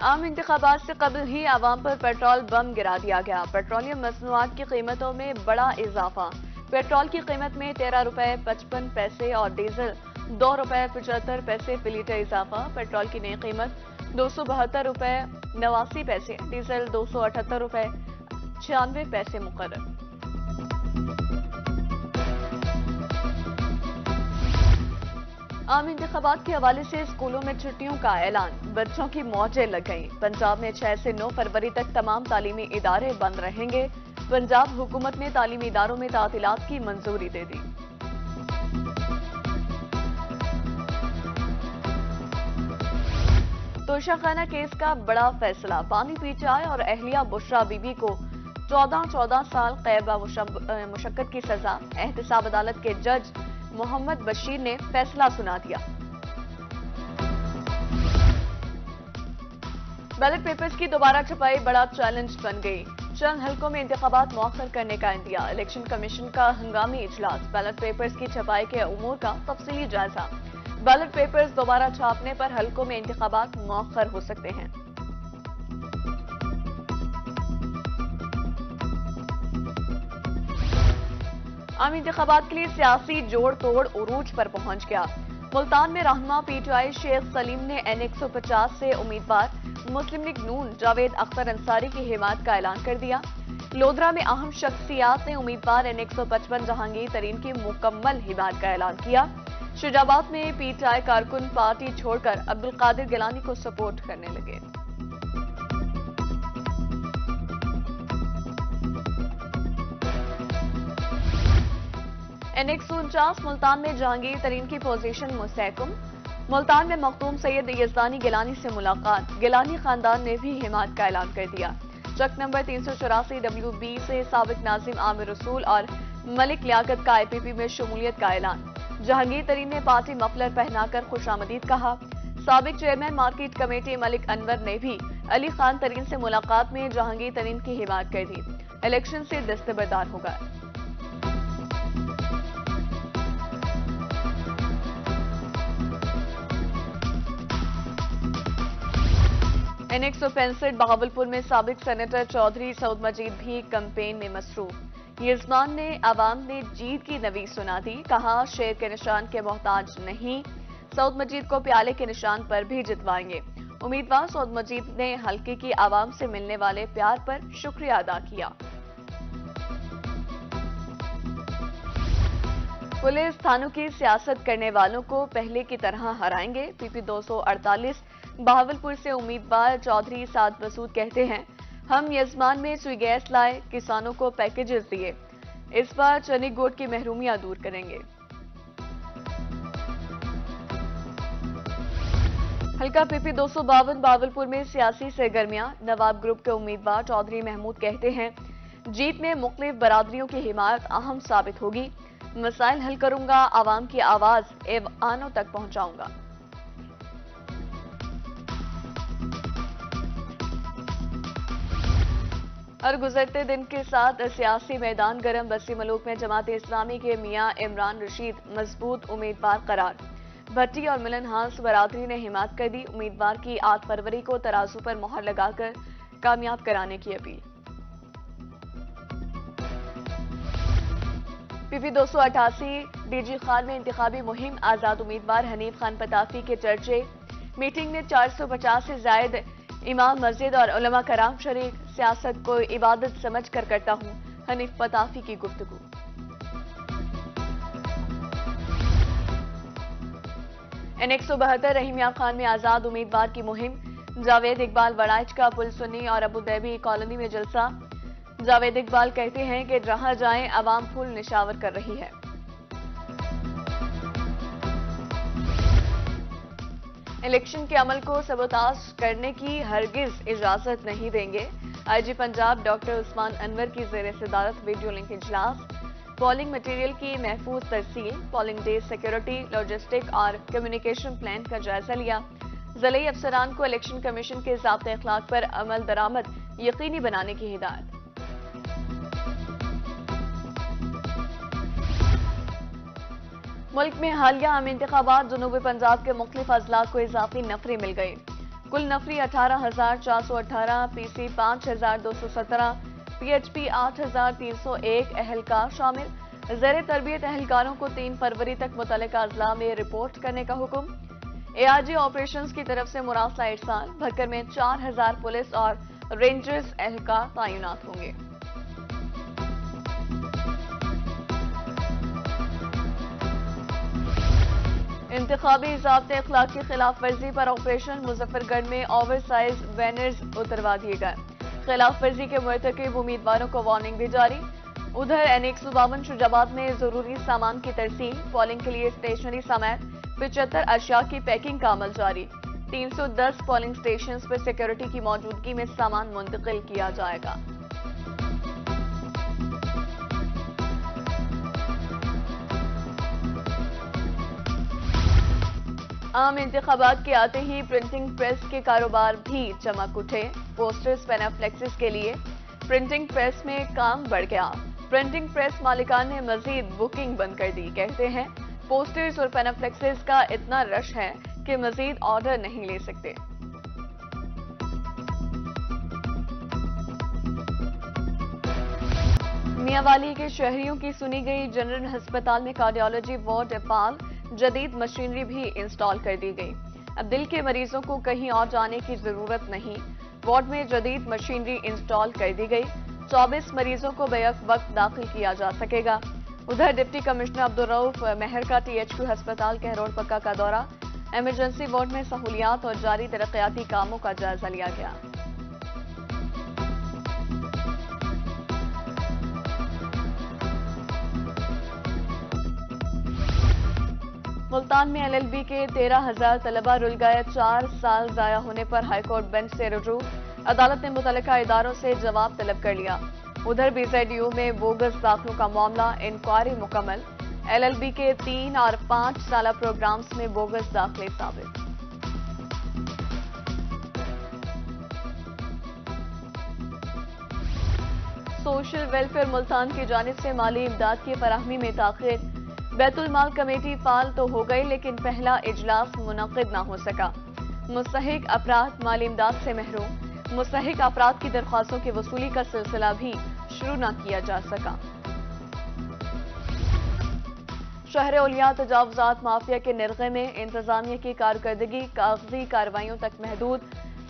आम इंतखाबात से कबल ही आवाम पर पेट्रोल बम गिरा दिया गया। पेट्रोलियम मसनूआत की कीमतों में बड़ा इजाफा। पेट्रोल की कीमत में 13 रुपए 55 पैसे और डीजल 2 रुपए 75 पैसे फी लीटर इजाफा। पेट्रोल की नई कीमत 272 रुपए 89 पैसे, डीजल 278 रुपए 96 पैसे मुकर्रर। आम इंतखाबात के हवाले से स्कूलों में छुट्टियों का ऐलान, बच्चों की मौजें लग गईं। पंजाब में 6 से 9 फरवरी तक तमाम तालीमी इदारे बंद रहेंगे। पंजाब हुकूमत ने तालीमी इदारों में तातीलात की मंजूरी दे दी। तोशाखाना केस का बड़ा फैसला, पानी पी चाय और अहलिया बुशरा बीबी को 14 साल कैद मुशक्कत की सजा। एहतसाब अदालत के जज मोहम्मद बशीर ने फैसला सुना दिया। बैलेट पेपर्स की दोबारा छपाई बड़ा चैलेंज बन गई। चंद हलकों में इंतखाबात मौखर करने का इंदिया। इलेक्शन कमीशन का हंगामी इजलास, बैलेट पेपर्स की छपाई के उमूर का तफसीली जायजा। बैलेट पेपर्स दोबारा छापने पर हलकों में इंतखाबात मौखर हो सकते हैं। आम इंतखाबात के लिए सियासी जोड़ तोड़ उरूज पर पहुंच गया। मुल्तान में रहनुमा पीटीआई शेख सलीम ने N150 से उम्मीदवार मुस्लिम लीग नून जावेद अख्तर अंसारी की हिमायत का ऐलान कर दिया। लोधरा में अहम शख्सियात ने उम्मीदवार N155 जहांगीर तरीन की मुकम्मल हिमायत का ऐलान किया। शुजाबाद में पीटीआई कारकुन पार्टी छोड़कर अब्दुल कादिर गिलानी को सपोर्ट करने लगे। N149 मुल्तान में जहांगीर तरीन की पोजीशन मुस्तहकम। मुल्तान में मखदूम सैयद यजदानी गिलानी से मुलाकात, गिलानी खानदान ने भी हिमायत का ऐलान कर दिया। ट्रक नंबर 384 WB से साबिक नाजिम आमिर रसूल और मलिक लियाकत का IPP में शमूलियत का ऐलान। जहांगीर तरीन ने पार्टी मफलर पहनाकर खुशामदीद कहा। साबिक chairman market committee Malik Anwar ने भी अली खान तरीन से मुलाकात में जहांगीर तरीन की हिमायत कर दी। इलेक्शन से दस्तबरदार होगा। N165 बहावलपुर में साबिक सेनेटर चौधरी सऊद मजीद भी कैंपेन में मसरूफ। यजमान ने आवाम ने जीत की नवी सुना दी, कहा शेर के निशान के मोहताज नहीं, सऊद मजीद को प्याले के निशान पर भी जितवाएंगे। उम्मीदवार सऊद मजीद ने हल्के की आवाम से मिलने वाले प्यार पर शुक्रिया अदा किया। पुलिस थानों की सियासत करने वालों को पहले की तरह हराएंगे। PP 248 बहावलपुर से उम्मीदवार चौधरी साद मसूद कहते हैं, हम यजमान में सुई गैस लाए, किसानों को पैकेजेस दिए, इस बार चने गोट की महरूमियां दूर करेंगे। हल्का PP 252 बहावलपुर में सियासी सरगर्मियां। नवाब ग्रुप के उम्मीदवार चौधरी महमूद कहते हैं, जीत में मुख्तलिफ बरादरियों की हिमायत अहम साबित होगी। मसाइल हल करूंगा, आवाम की आवाज ऐवानों तक पहुंचाऊंगा। और गुजरते दिन के साथ सियासी मैदान गर्म। बस्ती मलूक में जमात इस्लामी के मियां इमरान रशीद मजबूत उम्मीदवार करार। भट्टी और मिलन हांस बरादरी ने हिमायत कर दी। उम्मीदवार की 8 फरवरी को तराजू पर मोहर लगाकर कामयाब कराने की अपील। PP 288 DG खान में इंतखाबी मुहिम, आजाद उम्मीदवार हनीफ खान पताफी के चर्चे। मीटिंग में 450 से जायद इमाम मस्जिद और उलमा कराम शरीक। सियासत को इबादत समझ कर करता हूं, हनीफ पताफी की गुफ्तगू। N172 रहीमिया खान में आजाद उम्मीदवार की मुहिम। जावेद इकबाल वड़ाइच का पुल सुन्नी और अबुधाबी कॉलोनी में जलसा। जावेद इकबाल कहते हैं कि जहां जाएं अवाम फूल निशावर कर रही है। इलेक्शन के अमल को सबोताज करने की हरगिज इजाजत नहीं देंगे। IG पंजाब डॉक्टर उस्मान अनवर की ज़ेर सदारत वीडियो लिंक इजलास। पोलिंग मटीरियल की महफूज तरसील, पोलिंग डे सिक्योरिटी, लॉजिस्टिक और कम्युनिकेशन प्लान का जायजा लिया। ज़िले अफसरान को इलेक्शन कमीशन के ज़ाब्ते अखलाक पर अमल दरामद यकीनी बनाने की हिदायत। मुल्क में हालिया आम इंतखाबात, जनूबी पंजाब के मुख्तलिफ अजला को इजाफी नफरी मिल गई। कुल नफरी 18,418, पीसी 5,217, पीएचपी 8,301 एहलकार शामिल। ज़ेरे तरबियत एहलकारों को 3 फरवरी तक मुतल्लिका अजला में रिपोर्ट करने का हुक्म। एआरजी ऑपरेशंस की तरफ से मुरासला इरसाल। भक्कर में 4,000 पुलिस और रेंजर्स एहलकार तैनात होंगे। इंतखाबी ज़ाब्ते अखलाक की खिलाफ वर्जी पर ऑपरेशन। मुजफ्फरगढ़ में ओवर साइज बैनर्स उतरवा दिए गए। खिलाफ वर्जी के मुर्तकिब उम्मीदवारों को वार्निंग भी जारी। उधर N152 शुजाबाद में जरूरी सामान की तरसील। पोलिंग के लिए स्टेशनरी समेत 75 अशिया की पैकिंग का अमल जारी। 310 पोलिंग स्टेशन पर सिक्योरिटी की मौजूदगी में सामान मुंतकिल किया जाएगा। आम इंतखाबात के आते ही प्रिंटिंग प्रेस के कारोबार भी चमक उठे। पोस्टर्स, पेनाफ्लेक्सेस के लिए प्रिंटिंग प्रेस में काम बढ़ गया। प्रिंटिंग प्रेस मालिकान ने मजीद बुकिंग बंद कर दी। कहते हैं पोस्टर्स और पेनाफ्लेक्सेस का इतना रश है कि मजीद ऑर्डर नहीं ले सकते। मियांवाली के शहरियों की सुनी गई। जनरल अस्पताल में कार्डियोलॉजी वार्ड पाल जदीद मशीनरी भी इंस्टॉल कर दी गई। अब दिल के मरीजों को कहीं और जाने की जरूरत नहीं। वार्ड में जदीद मशीनरी इंस्टॉल कर दी गई। 24 मरीजों को बेवक्त वक्त दाखिल किया जा सकेगा। उधर डिप्टी कमिश्नर अब्दुल रऊफ मेहर का THQ अस्पताल कहरोड़ पक्का का दौरा। इमरजेंसी वार्ड में सहूलियात और जारी तरक्याती कामों का जायजा लिया गया। मुल्तान में LLB के 13,000 तलबा रुल गए। 4 साल जाया होने पर हाईकोर्ट बेंच से रुजू। अदालत ने मुतल्लिका इदारों से जवाब तलब कर लिया। उधर BZU में बोगस दाखिलों का मामला। इंक्वायरी मुकम्मल। LLB के 3 और 5 साला प्रोग्राम्स में बोगस दाखिले साबित। सोशल वेलफेयर मुल्तान की जानिब से माली इमदाद की फराहमी में ताखिर। बैतुल माल कमेटी फाल तो हो गई लेकिन पहला इजलास मुनक्किद न हो सका। मुस्तहिक अफराद माली इमदाद से महरूम। मुस्तहिक अफराद की दरख्वास्तों की वसूली का सिलसिला भी शुरू न किया जा सका। शहर औलिया तजावुजात माफिया के निर्गे में इंतजामिया की कारकर्दगी कागजी कार्रवाइयों तक महदूद।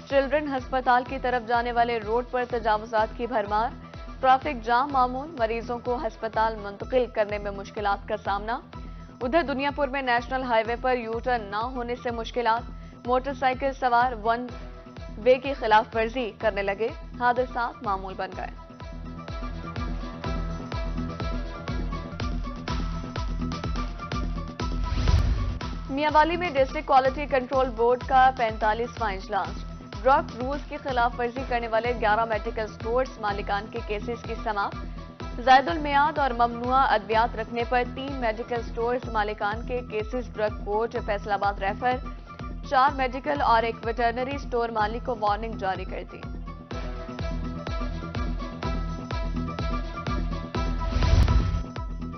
चिल्ड्रन अस्पताल की तरफ जाने वाले रोड पर तजावुजात की भरमार। ट्रैफिक जाम मामूल। मरीजों को अस्पताल मुंतकिल करने में मुश्किलात का सामना। उधर दुनियापुर में नेशनल हाईवे पर यू टर्न न होने से मुश्किलात। मोटरसाइकिल सवार 1 वे की खिलाफ वर्जी करने लगे। हादसात मामूल बन गए। मियांवाली में डिस्ट्रिक्ट क्वालिटी कंट्रोल बोर्ड का 45वां इजलास। ड्रग रूल्स की खिलाफ वर्जी करने वाले 11 मेडिकल स्टोर्स मालिकान के केसेस की समाप्त। जायदुल मियाद और ममनुआ अद्वियात रखने पर 3 मेडिकल स्टोर्स मालिकान के cases drug court Faisalabad refer. 4 medical और 1 वेटरनरी स्टोर मालिक को वार्निंग जारी कर दी।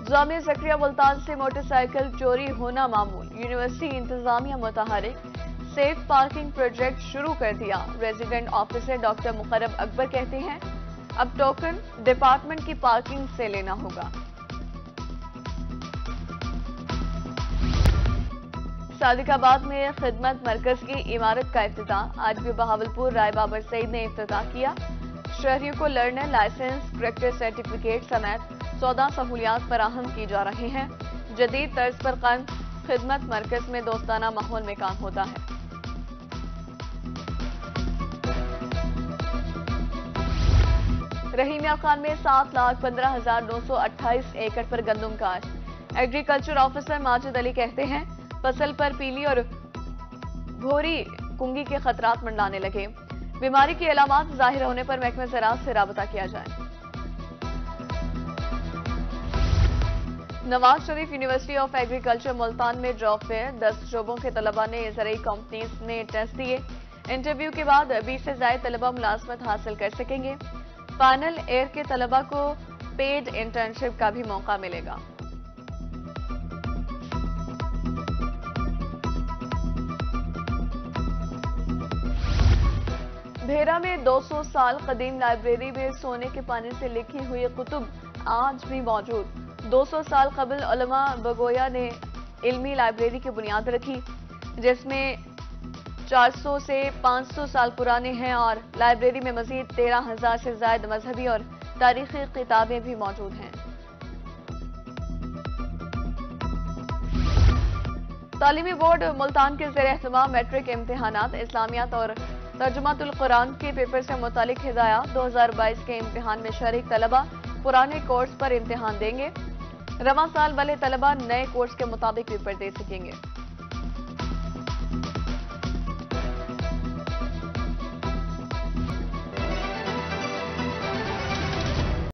जामिया ज़करिया मुल्तान से मोटरसाइकिल चोरी होना मामूल। यूनिवर्सिटी इंतजामिया मुतहरिक। सेफ पार्किंग प्रोजेक्ट शुरू कर दिया। रेजिडेंट ऑफिसर डॉक्टर मुकर्रम अकबर कहते हैं अब टोकन डिपार्टमेंट की पार्किंग से लेना होगा। सादिकाबाद में खिदमत मरकज की इमारत का इफ्तिताह। आज भी बहावलपुर राय बाबर सईद ने इफ्तिताह किया। शहरियों को लर्नर लाइसेंस, करेक्टर सर्टिफिकेट समेत 14 सहूलियात फराहम की जा रही हैं। जदीद तर्ज पर कायम खिदमत मरकज में दोस्ताना माहौल में काम होता है। रहीमिया खान में 7,15,928 एकड़ पर गंदम काश्त। एग्रीकल्चर ऑफिसर माजिद अली कहते हैं फसल पर पीली और भोरी कुंगी के खतरात मंडराने लगे। बीमारी की अलामात जाहिर होने पर महकमा ज़राअत से राबता किया जाए। Nawaz Sharif university of agriculture Multan में जॉब फेयर। 10 शोबों के तलबा ने ज़राई कंपनीज ने टेस्ट दिए। इंटरव्यू के बाद 20 से ज्यादा तलबा मुलाजमत हासिल कर सकेंगे। फाइनल ईयर के तलबा को पेड इंटर्नशिप का भी मौका मिलेगा। भेरा में 200 साल कदीम लाइब्रेरी में सोने के पानी से लिखी हुई कुतुब आज भी मौजूद। 200 साल कबल उलमा बगोया ने इल्मी लाइब्रेरी की बुनियाद रखी, जिसमें 400 से 500 साल पुराने हैं और लाइब्रेरी में मजीद 13,000 से ज्यादा मजहबी और तारीखी किताबें भी मौजूद हैं। तालीमी बोर्ड मुल्तान के ज़ेर एहतमाम मैट्रिक इम्तिहानात, इस्लामियात और तर्जुमातुल कुरान के पेपर से मुतालिक हिदायत। 2022 के इम्तिहान में शरीक तलबा पुराने कोर्स पर इम्तिहान देंगे। रवां साल वाले तलबा नए कोर्स के मुताबिक पेपर दे सकेंगे।